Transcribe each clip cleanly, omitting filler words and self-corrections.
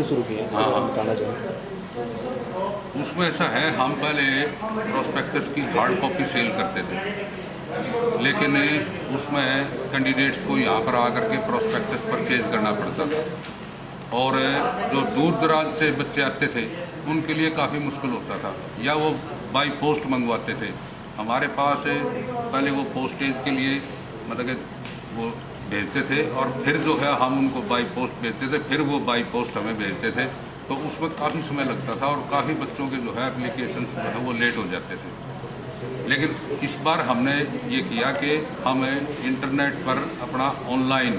शुरू किए हैं, हाँ। बताना चाहेंगे। उसमें ऐसा है, हम पहले प्रोस्पेक्टस की हार्ड कॉपी सेल करते थे, लेकिन उसमें कैंडिडेट्स को यहाँ पर आकर के प्रोस्पेक्टस परचेज करना पड़ता था और जो दूर दराज से बच्चे आते थे उनके लिए काफ़ी मुश्किल होता था, या वो बाई पोस्ट मंगवाते थे। हमारे पास पहले वो पोस्टेज के लिए मतलब कि वो भेजते थे और फिर जो है हम उनको बाई पोस्ट भेजते थे, फिर वो बाई पोस्ट हमें भेजते थे, तो उसमें काफ़ी समय लगता था और काफ़ी बच्चों के जो है एप्लीकेशन जो है वो लेट हो जाते थे। लेकिन इस बार हमने ये किया कि हम इंटरनेट पर अपना ऑनलाइन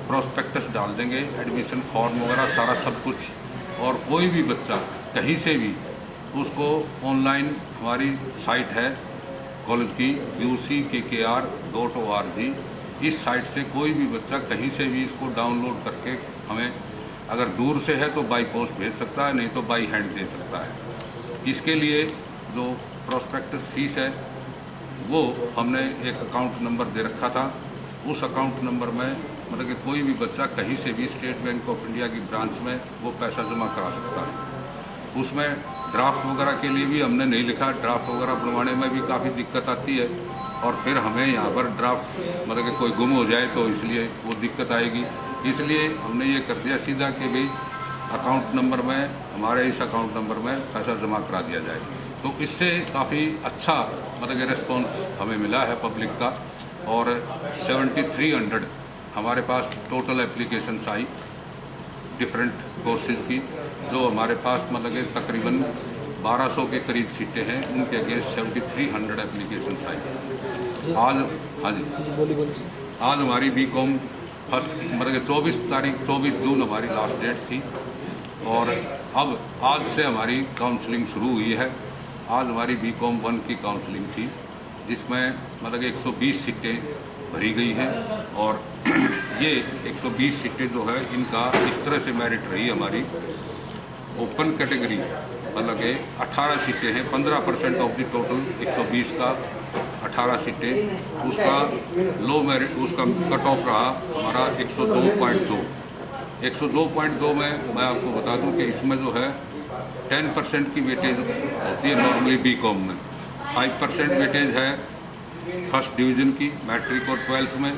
प्रोस्पेक्टस डाल देंगे, एडमिशन फॉर्म वगैरह सारा सब कुछ, और कोई भी बच्चा कहीं से भी उसको ऑनलाइन, हमारी साइट है कॉलेज की uckr.org, इस साइट से कोई भी बच्चा कहीं से भी इसको डाउनलोड करके हमें अगर दूर से है तो बाई पोस्ट भेज सकता है, नहीं तो बाई हैंड दे सकता है। इसके लिए जो प्रोस्पेक्टस फीस है वो हमने एक अकाउंट नंबर दे रखा था, उस अकाउंट नंबर में मतलब कि कोई भी बच्चा कहीं से भी स्टेट बैंक ऑफ इंडिया की ब्रांच में वो पैसा जमा करा सकता है। उसमें ड्राफ्ट वगैरह के लिए भी हमने नहीं लिखा, ड्राफ्ट वगैरह बनवाने में भी काफ़ी दिक्कत आती है और फिर हमें यहाँ पर ड्राफ्ट मतलब कि कोई गुम हो जाए तो इसलिए वो दिक्कत आएगी, इसलिए हमने ये कर दिया सीधा कि भाई अकाउंट नंबर में, हमारे इस अकाउंट नंबर में पैसा जमा करा दिया जाए। तो इससे काफ़ी अच्छा मतलब कि रिस्पॉन्स हमें मिला है पब्लिक का, और 7300 हमारे पास टोटल एप्लीकेशंस आई डिफरेंट कोर्सेज की, जो हमारे पास मतलब कि तकरीबन 1200 के करीब सीटें हैं, उनके अगेंस्ट 7300 एप्लीकेशंस आई। आज हाँ जी, आज हमारी बीकॉम फर्स्ट मतलब कि 24 जून हमारी लास्ट डेट थी, और अब आज से हमारी काउंसलिंग शुरू हुई है। आज हमारी बीकॉम 1 की काउंसलिंग थी, जिसमें मतलब कि 120 सीटें भरी गई हैं, और ये 120 सीटें जो है इनका इस तरह से मेरिट रही हमारी। ओपन कैटेगरी मतलब कि 18 सीटें हैं, 15% ऑफ द टोटल 120 का 18 सीटें, उसका लो मेरिट, उसका कट ऑफ रहा हमारा 102.2। 102.2 में मैं आपको बता दूं कि इसमें जो है 10% की वेटेज होती है नॉर्मली बीकॉम में, 5% वेटेज है फर्स्ट डिवीज़न की मैट्रिक और 12th में,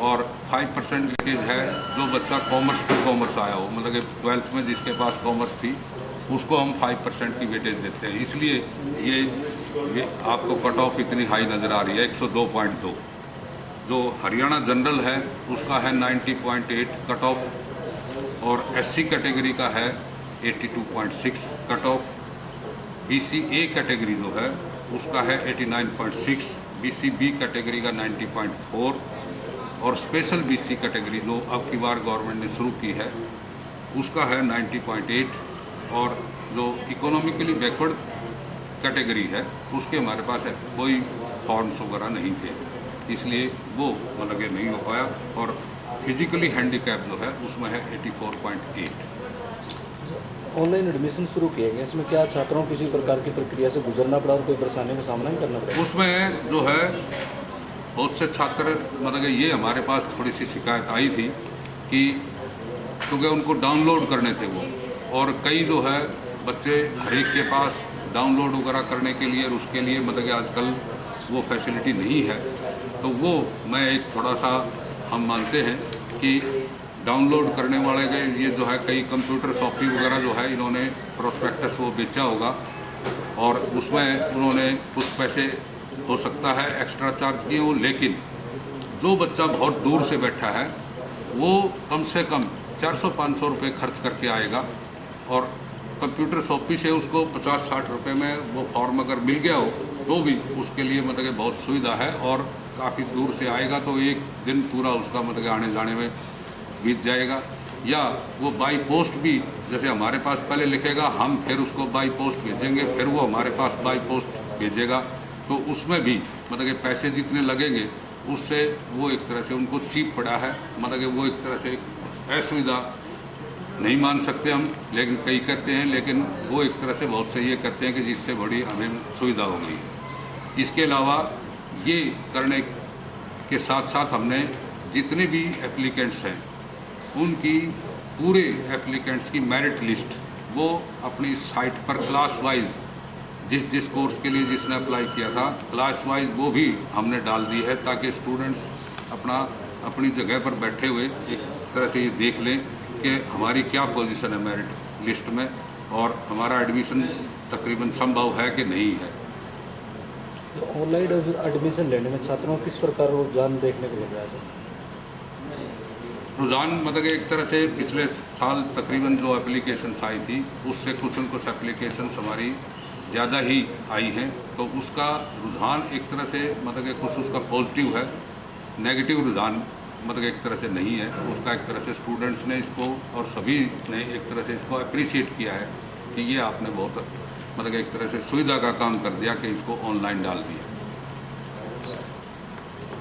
और 5% वेटेज है जो बच्चा कॉमर्स टू कॉमर्स आया हो, मतलब कि 12th में जिसके पास कॉमर्स थी उसको हम 5% की वेटेज देते हैं, इसलिए ये आपको कट ऑफ इतनी हाई नज़र आ रही है 102.2। जो हरियाणा जनरल है उसका है 90.8 कट ऑफ, और SC कैटेगरी का है 82.6 कट ऑफ, BCA कैटेगरी जो है उसका है 89.6, BCB कैटेगरी का 90.4, और स्पेशल BC कैटेगरी जो अब की बार गवर्नमेंट ने शुरू की है उसका है 90.8, और जो इकोनॉमिकली बैकवर्ड कैटेगरी है उसके हमारे पास है कोई फॉर्म्स वगैरह नहीं थे, इसलिए वो मतलब कि नहीं हो पाया, और फिजिकली हैंडीकैप जो है उसमें है 84.8। ऑनलाइन एडमिशन शुरू किए गए, इसमें क्या छात्रों को किसी प्रकार की प्रक्रिया से गुजरना पड़ा और कोई परेशानी का सामना नहीं करना पड़ा? उसमें जो है बहुत से छात्र मतलब कि ये हमारे पास थोड़ी सी शिकायत आई थी कि क्योंकि उनको डाउनलोड करने थे वो, और कई जो है बच्चे हर एक के पास डाउनलोड वगैरह करने के लिए और उसके लिए मतलब कि आजकल वो फैसिलिटी नहीं है, तो वो मैं एक थोड़ा सा हम मानते हैं कि डाउनलोड करने वाले के ये जो है कई कंप्यूटर शॉपी वगैरह जो है इन्होंने प्रोस्पेक्टस वो बेचा होगा, और उसमें उन्होंने कुछ पैसे हो सकता है एक्स्ट्रा चार्ज किए हो, लेकिन जो बच्चा बहुत दूर से बैठा है वो कम से कम 400-500 रुपये खर्च करके आएगा, और कंप्यूटर शॉपी से उसको 50-60 रुपये में वो फॉर्म अगर मिल गया हो तो भी उसके लिए मतलब कि बहुत सुविधा है, और काफ़ी दूर से आएगा तो एक दिन पूरा उसका मतलब आने जाने में बीत जाएगा। या वो बाई पोस्ट भी, जैसे हमारे पास पहले लिखेगा, हम फिर उसको बाई पोस्ट भेजेंगे, फिर वो हमारे पास बाई पोस्ट भेजेगा, तो उसमें भी मतलब कि पैसे जितने लगेंगे उससे वो एक तरह से उनको चीप पड़ा है, मतलब कि वो एक तरह से असुविधा नहीं मान सकते हम, लेकिन कई कहते हैं, लेकिन वो एक तरह से बहुत से ये कहते हैं कि जिससे बड़ी हमें सुविधा हो गई। इसके अलावा ये करने के साथ साथ हमने जितने भी एप्लीकेंट्स हैं उनकी पूरे एप्लीकेंट्स की मेरिट लिस्ट वो अपनी साइट पर क्लास वाइज जिस कोर्स के लिए जिसने अप्लाई किया था क्लास वाइज वो भी हमने डाल दी है, ताकि स्टूडेंट्स अपनी जगह पर बैठे हुए एक तरह से ये देख लें कि हमारी क्या पोजीशन है मेरिट लिस्ट में और हमारा एडमिशन तकरीबन संभव है कि नहीं है। तो ऑनलाइन एडमिशन लेने में छात्रों को किस प्रकार रुझान देखने को मिल रहा है सर? रुझान मतलब एक तरह से पिछले साल तकरीबन जो एप्लीकेशन आई थी उससे कुछ न कुछ एप्लीकेशन हमारी ज़्यादा ही आई हैं, तो उसका रुझान एक तरह से मतलब कुछ उसका पॉजिटिव है, नेगेटिव रुझान मतलब एक तरह से नहीं है। उसका एक तरह से स्टूडेंट्स ने इसको और सभी ने एक तरह से इसको अप्रिशिएट किया है कि ये आपने बहुत मतलब एक तरह से सुविधा का काम कर दिया कि इसको ऑनलाइन डाल दिया।